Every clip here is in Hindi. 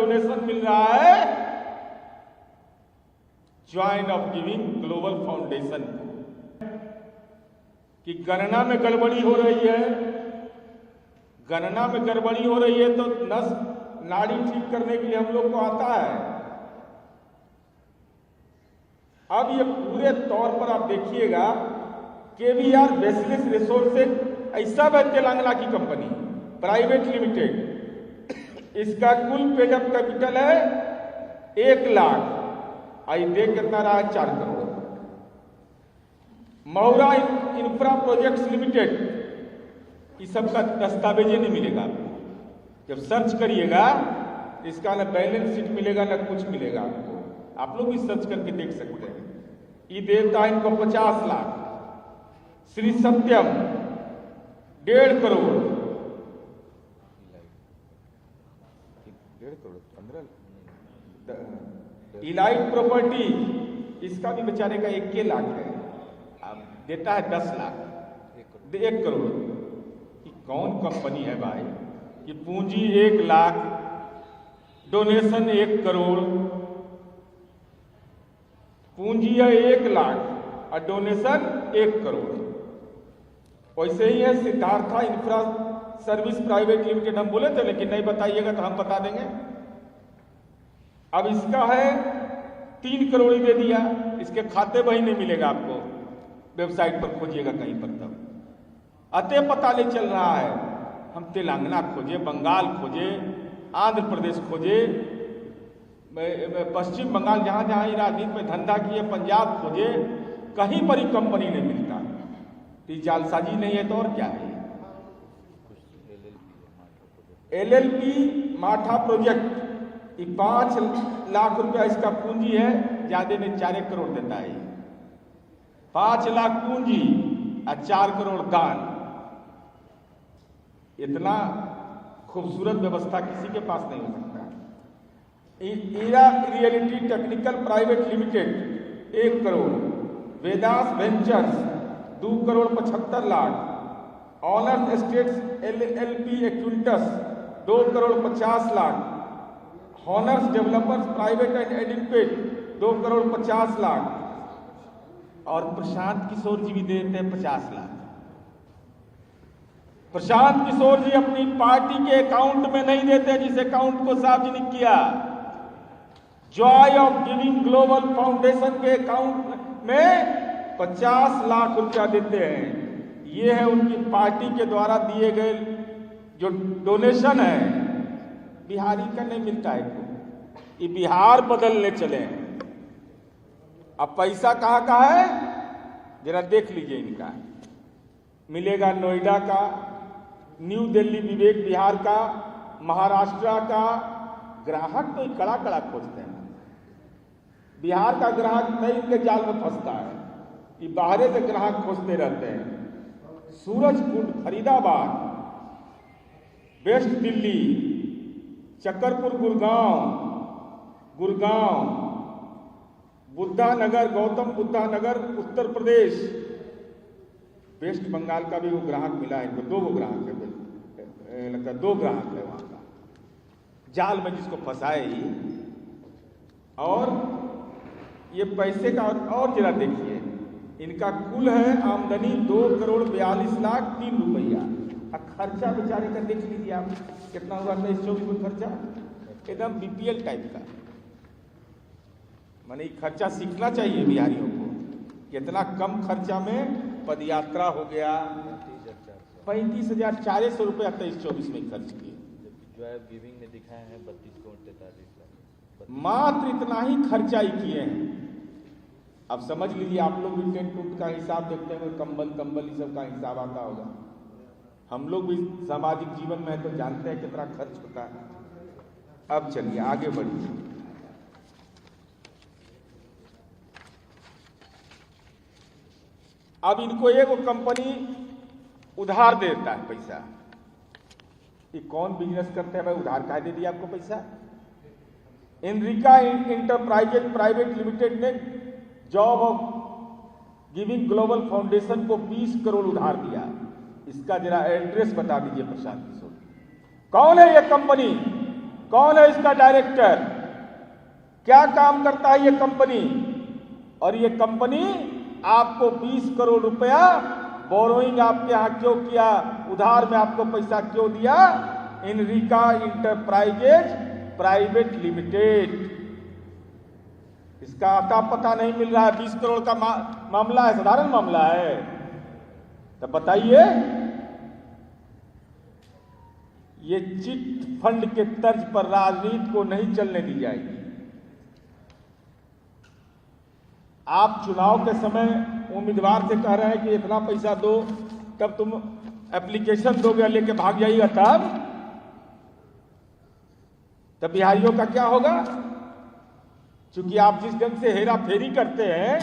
डोनेशन मिल रहा है Joy of giving global foundation को, कि गणना में गड़बड़ी हो रही है। गणना में गड़बड़ी हो रही है तो नस नाड़ी ठीक करने के लिए हम लोग को आता है। अब ये पूरे तौर पर आप देखिएगा, केवीआर बेसिलिस रिसोर्सेज ऐसा है तेलंगाना की कंपनी प्राइवेट लिमिटेड, इसका कुल पेड अप कैपिटल है 1 लाख, आई दे कितना रहा है 4 करोड़। मौरा इंफ्रा प्रोजेक्ट्स लिमिटेड, इस सब का दस्तावेज नहीं मिलेगा आपको। जब सर्च करिएगा इसका ना बैलेंस शीट मिलेगा ना कुछ मिलेगा आपको। आप लोग भी सर्च करके देख सकते हैं। ये देता है इनको 50 लाख, श्री सत्यम 1.5 करोड़, 15 इलाइट प्रॉपर्टी, इसका भी बेचारे का 1 लाख है, अब देता है 10 लाख, 1 करोड़। कौन कंपनी है भाई? ये पूंजी 1 लाख, डोनेशन 1 करोड़, पूंजी है 1 लाख और डोनेशन 1 करोड़। वैसे ही है Siddhartha infra service private limited, हम बोले थे लेकिन नहीं बताइएगा तो हम बता देंगे। अब इसका है 3 करोड़ ही दे दिया, इसके खाते वही नहीं मिलेगा आपको, वेबसाइट पर खोजिएगा कहीं पर, तब अतः पता नहीं चल रहा है। हम तेलंगाना खोजे, बंगाल खोजे, आंध्र प्रदेश खोजे, पश्चिम बंगाल, जहाँ जहाँ ही राजनीति में धंधा किए, पंजाब खोजे, कहीं पर ही कंपनी नहीं मिलता। तो जालसाजी नहीं है तो और क्या है? LLP माठा प्रोजेक्ट, ये 5 लाख रुपया इसका पूंजी है, ज्यादा में 4 करोड़ देता है। 5 लाख पूंजी और 4 करोड़ दान। इतना खूबसूरत व्यवस्था किसी के पास नहीं हो सकता। Eera realty technical private limited 1 crore, Vedas ventures 2 crore 75 lakh, honours estates LLP एक्विंटस 2 crore 50 lakh, honours developers private and एडिनपेड 2 करोड़ 50 लाख, और प्रशांत किशोर जी भी देते हैं 50 लाख। प्रशांत किशोर जी अपनी पार्टी के अकाउंट में नहीं देते, जिस अकाउंट को सार्वजनिक किया, Joy of giving global foundation के अकाउंट में 50 लाख रुपया देते हैं। ये है उनकी पार्टी के द्वारा दिए गए जो डोनेशन है। बिहारी का नहीं मिलता है, ये बिहार बदलने चले हैं। अब पैसा कहाँ का है जरा देख लीजिए। इनका मिलेगा नोएडा का, न्यू दिल्ली विवेक विहार का, महाराष्ट्र का। ग्राहक तो कड़ा कड़ा खोजते हैं, बिहार का ग्राहक नहीं इनके जाल में फंसता है, ये बाहर से ग्राहक खोजते रहते हैं। सूरजकुंड, फरीदाबाद, वेस्ट दिल्ली, चक्करपुर, गुड़गांव, बुद्धा नगर, गौतम बुद्धा नगर, उत्तर प्रदेश। वेस्ट बंगाल का भी वो ग्राहक मिला है इनको, 2 ग्राहक है, लगता है 2 ग्राहक है वहां का, जाल में जिसको फंसाए ही। और ये पैसे का और जरा देखिए, इनका कुल है आमदनी 2 करोड़ 42 लाख 3 रुपया। अब खर्चा बेचारे का देख लीजिए आप कितना हुआ था इस 24 में खर्चा, एकदम BPL टाइप का। माने खर्चा सीखना चाहिए बिहारियों को, कितना कम खर्चा में पदयात्रा हो गया। 35,400 रुपया 23-24 में खर्च किए। जॉय गिविंग में दिखाए हैं 32 करोड़ 43 लाख, मात्र इतना ही खर्चा ही किए हैं। अब समझ लीजिए, आप लोग भी टेंट टूट का हिसाब देखते हैं, कंबल ये सब का हिसाब आता होगा। हम लोग भी सामाजिक जीवन में है तो जानते हैं कितना खर्च होता है। अब चलिए आगे बढ़िए। अब इनको एक कंपनी उधार देता है पैसा। ये कौन बिजनेस करते हैं भाई, उधार काहे दे दिया आपको पैसा? एनरिका इंटरप्राइजेज प्राइवेट लिमिटेड ने job of giving global foundation को 20 करोड़ उधार दिया। इसका जरा एड्रेस बता दीजिए प्रशांत किशोर। कौन है ये कंपनी? कौन है इसका डायरेक्टर, क्या काम करता है ये कंपनी, और ये कंपनी आपको 20 करोड़ रुपया बोरोइंग आपके यहां क्यों किया, उधार में आपको पैसा क्यों दिया, इनरिका इंटरप्राइजेज प्राइवेट लिमिटेड। इसका आता पता नहीं मिल रहा है। 20 करोड़ का मामला है, साधारण मामला है। तो बताइए, ये चिट फंड के तर्ज पर राजनीति को नहीं चलने दी जाएगी। आप चुनाव के समय उम्मीदवार से कह रहे हैं कि इतना पैसा दो, तब तुम एप्लीकेशन दोगे, लेके भाग जाइएगा, तब बिहारियों का क्या होगा? क्योंकि आप जिस ढंग से हेरा फेरी करते हैं,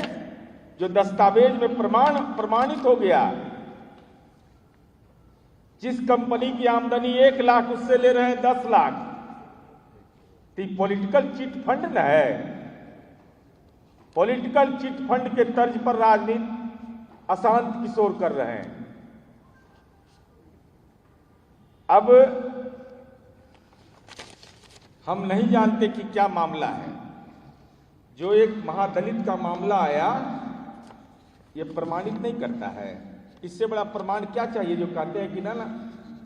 जो दस्तावेज में प्रमाणित हो गया, जिस कंपनी की आमदनी 1 लाख उससे ले रहे हैं 10 लाख, तो पॉलिटिकल चिट फंड न है। पॉलिटिकल चिट फंड के तर्ज पर राजनीति अशांत किशोर कर रहे हैं। अब हम नहीं जानते कि क्या मामला है। जो एक महादलित का मामला आया, यह प्रमाणित नहीं करता है। इससे बड़ा प्रमाण क्या चाहिए? जो कहते हैं कि ना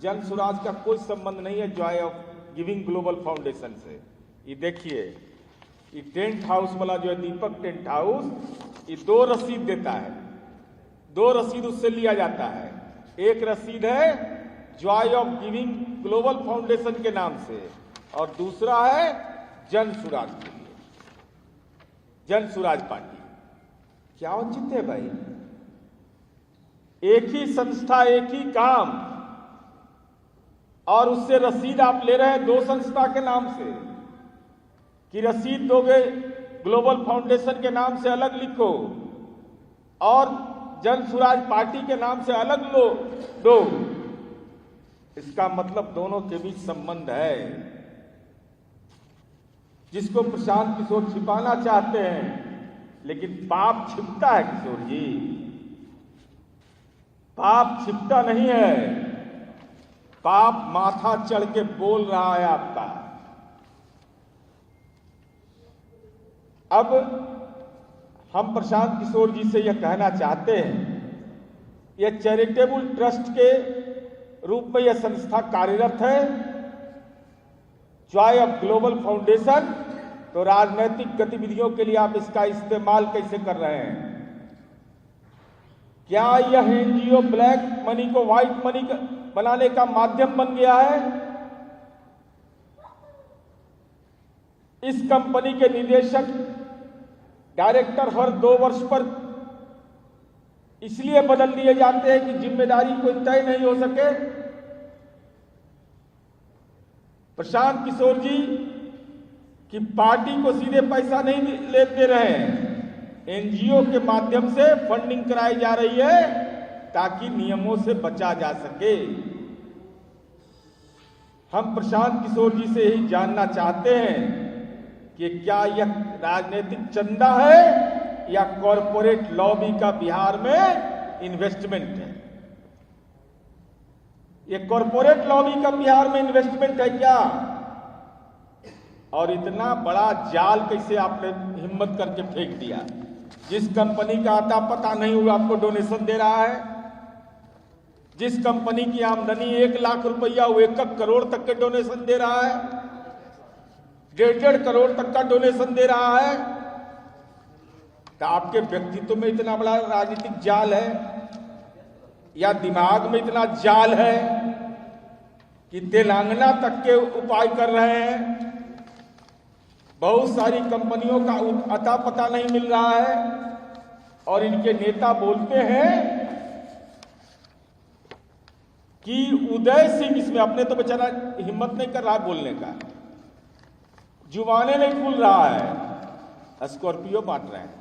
जन सुराज का कोई संबंध नहीं है Joy of giving global foundation से। ये देखिए, ये टेंट हाउस वाला जो है दीपक टेंट हाउस, ये 2 रसीद देता है। 2 रसीद उससे लिया जाता है। एक रसीद है Joy of giving global foundation के नाम से, और दूसरा है जन सुराज के लिए, जन सुराज पार्टी। क्या औचित्य है भाई? एक ही संस्था, एक ही काम, और उससे रसीद आप ले रहे हैं 2 संस्था के नाम से। कि रसीद दोगे ग्लोबल फाउंडेशन के नाम से अलग लिखो, और जन सुराज पार्टी के नाम से अलग दो। इसका मतलब दोनों के बीच संबंध है, जिसको प्रशांत किशोर छिपाना चाहते हैं। लेकिन पाप छिपता है किशोर जी, पाप छिपता नहीं है। पाप माथा चढ़ के बोल रहा है आपका। अब हम प्रशांत किशोर जी से यह कहना चाहते हैं, यह चैरिटेबल ट्रस्ट के रूप में यह संस्था कार्यरत है, जॉय ऑफ ग्लोबल फाउंडेशन। तो राजनीतिक गतिविधियों के लिए आप इसका इस्तेमाल कैसे कर रहे हैं? क्या यह एनजीओ ब्लैक मनी को व्हाइट मनी बनाने का माध्यम बन गया है? इस कंपनी के निदेशक डायरेक्टर हर 2 वर्ष पर इसलिए बदल दिए जाते हैं कि जिम्मेदारी कोई तय नहीं हो सके। प्रशांत किशोर जी की पार्टी को सीधे पैसा नहीं दे रहे हैं, एनजीओ के माध्यम से फंडिंग कराई जा रही है, ताकि नियमों से बचा जा सके। हम प्रशांत किशोर जी से ही जानना चाहते हैं कि क्या यह राजनीतिक चंदा है या कॉरपोरेट लॉबी का बिहार में इन्वेस्टमेंट है? यह कॉरपोरेट लॉबी का बिहार में इन्वेस्टमेंट है क्या? और इतना बड़ा जाल कैसे आपने हिम्मत करके फेंक दिया? जिस कंपनी का आता पता नहीं हुआ आपको डोनेशन दे रहा है, जिस कंपनी की आमदनी 1 लाख रुपया, वो 1 करोड़ तक के डोनेशन दे रहा है, 1.5 करोड़ तक का डोनेशन दे रहा है। तो आपके व्यक्तित्व में इतना बड़ा राजनीतिक जाल है, या दिमाग में इतना जाल है कि तेलंगाना तक के उपाय कर रहे हैं? बहुत सारी कंपनियों का अता पता नहीं मिल रहा है, और इनके नेता बोलते हैं कि उदय सिंह इसमें, अपने तो बेचारा हिम्मत नहीं कर रहा बोलने का, जुबाने नहीं खुल रहा है, स्कॉर्पियो बांट रहे हैं।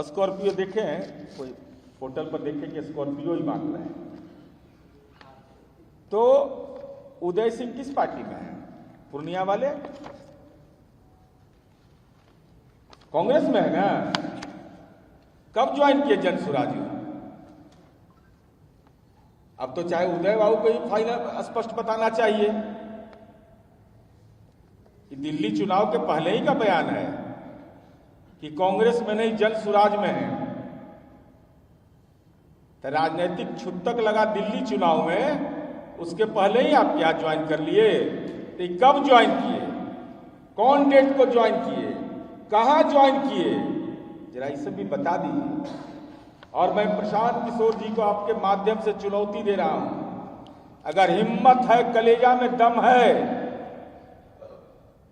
स्कॉर्पियो देखे हैं, कोई होटल पर देखे कि स्कॉर्पियो ही बांट रहे हैं। तो उदय सिंह किस पार्टी में है? पूर्णिया वाले कांग्रेस में है ना? कब ज्वाइन किए जन सुराज? अब तो चाहे उदय बाबू को ही फाइनल स्पष्ट बताना चाहिए। कि दिल्ली चुनाव के पहले ही का बयान है कि कांग्रेस में नहीं जन सुराज में है। तो राजनीतिक छुतक लगा दिल्ली चुनाव में, उसके पहले ही आप क्या ज्वाइन कर लिए? तो ये कब ज्वाइन किए, कौन डेट को ज्वाइन किए, कहां ज्वाइन किए, जरा ये सब भी बता दीजिए। और मैं प्रशांत किशोर जी को आपके माध्यम से चुनौती दे रहा हूं, अगर हिम्मत है, कलेजा में दम है,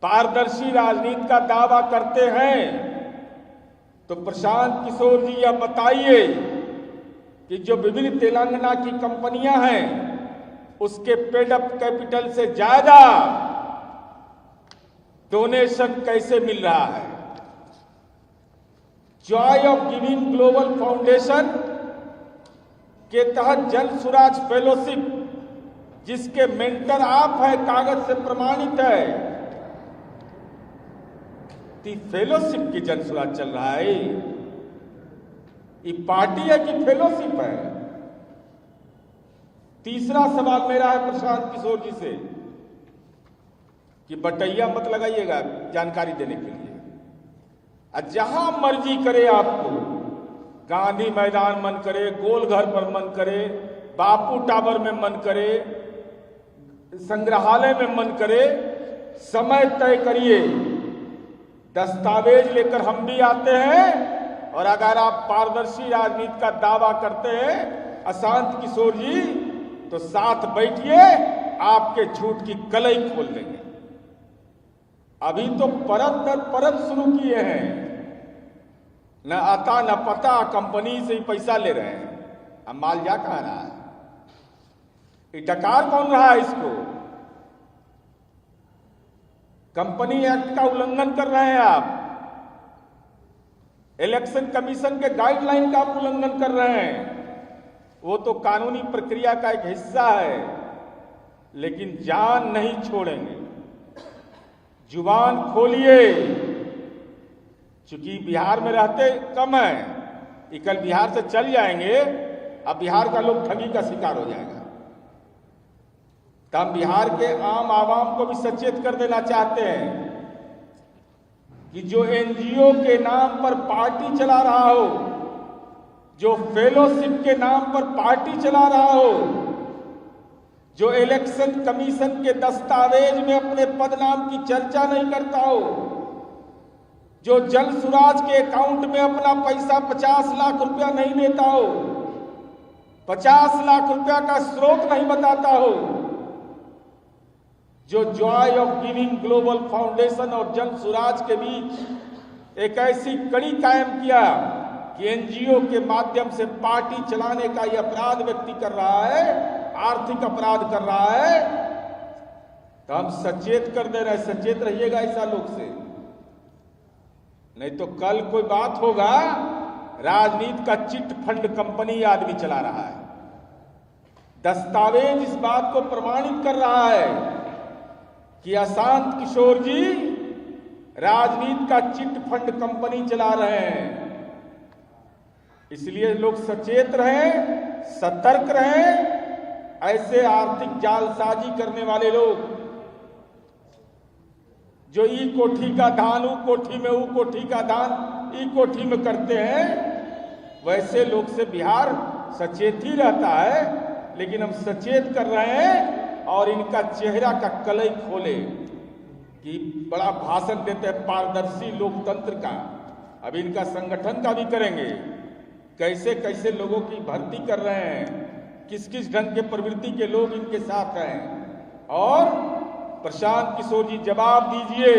पारदर्शी राजनीति का दावा करते हैं, तो प्रशांत किशोर जी यह बताइए कि जो विभिन्न तेलंगाना की कंपनियां हैं उसके पेड अप कैपिटल से ज्यादा डोनेशन कैसे मिल रहा है। Joy of giving global foundation के तहत जन सुराज फेलोशिप, जिसके मेंटर आप हैं, कागज से प्रमाणित है, फेलोशिप की जन सुराज चल रहा है। ये पार्टी है कि फेलोशिप है? तीसरा सवाल मेरा है प्रशांत किशोर जी से कि बटैया मत लगाइएगा जानकारी देने के लिए। जहां मर्जी करे आपको, गांधी मैदान मन करे, गोलघर पर मन करे, बापू टावर में मन करे, संग्रहालय में मन करे, समय तय करिए। दस्तावेज लेकर हम भी आते हैं, और अगर आप पारदर्शी राजनीति का दावा करते हैं अशांत किशोर जी, तो साथ बैठिए, आपके झूठ की कलई खोल देंगे। अभी तो परत दर परत शुरू किए हैं, न आता न पता, कंपनी से ही पैसा ले रहे हैं। अब माल जा कहां रहा है? ये डकार कौन रहा है इसको? कंपनी एक्ट का उल्लंघन कर रहे हैं आप, इलेक्शन कमीशन के गाइडलाइन का आप उल्लंघन कर रहे हैं। वो तो कानूनी प्रक्रिया का एक हिस्सा है, लेकिन जान नहीं छोड़ेंगे। जुबान खोलिए, चूंकि बिहार में रहते कम है, ये कल बिहार से चल जाएंगे, अब बिहार का लोग ठगी का शिकार हो जाएगा। तो हम बिहार के आम आवाम को भी सचेत कर देना चाहते हैं कि जो एनजीओ के नाम पर पार्टी चला रहा हो, जो फेलोशिप के नाम पर पार्टी चला रहा हो, जो इलेक्शन कमीशन के दस्तावेज में अपने पदनाम की चर्चा नहीं करता हो, जो जल सुराज के अकाउंट में अपना पैसा 50 लाख रुपया नहीं देता हो, 50 लाख रुपया का स्रोत नहीं बताता हो, जो Joy of giving global foundation और जन सुराज के बीच एक ऐसी कड़ी कायम किया कि एनजीओ के माध्यम से पार्टी चलाने का यह अपराध व्यक्ति कर रहा है, आर्थिक अपराध कर रहा है, तो हम सचेत कर दे रहे हैं। सचेत रहिएगा ऐसा लोग से, नहीं तो कल कोई बात होगा, राजनीति का चिट फंड कंपनी आदमी चला रहा है। दस्तावेज इस बात को प्रमाणित कर रहा है कि अशांत किशोर जी राजनीति का चिट फंड कंपनी चला रहे हैं। इसलिए लोग सचेत रहें, सतर्क रहें। ऐसे आर्थिक जालसाजी करने वाले लोग, जो ई कोठी का दान ऊ कोठी में, ऊ कोठी का दान ई कोठी में करते हैं, वैसे लोग से बिहार सचेत ही रहता है। लेकिन हम सचेत कर रहे हैं और इनका चेहरा का कलई खोले कि बड़ा भाषण देते हैं पारदर्शी लोकतंत्र का। अब इनका संगठन का भी करेंगे, कैसे कैसे लोगों की भर्ती कर रहे हैं, किस किस ढंग के प्रवृत्ति के लोग इनके साथ हैं। और प्रशांत किशोर जी जवाब दीजिए।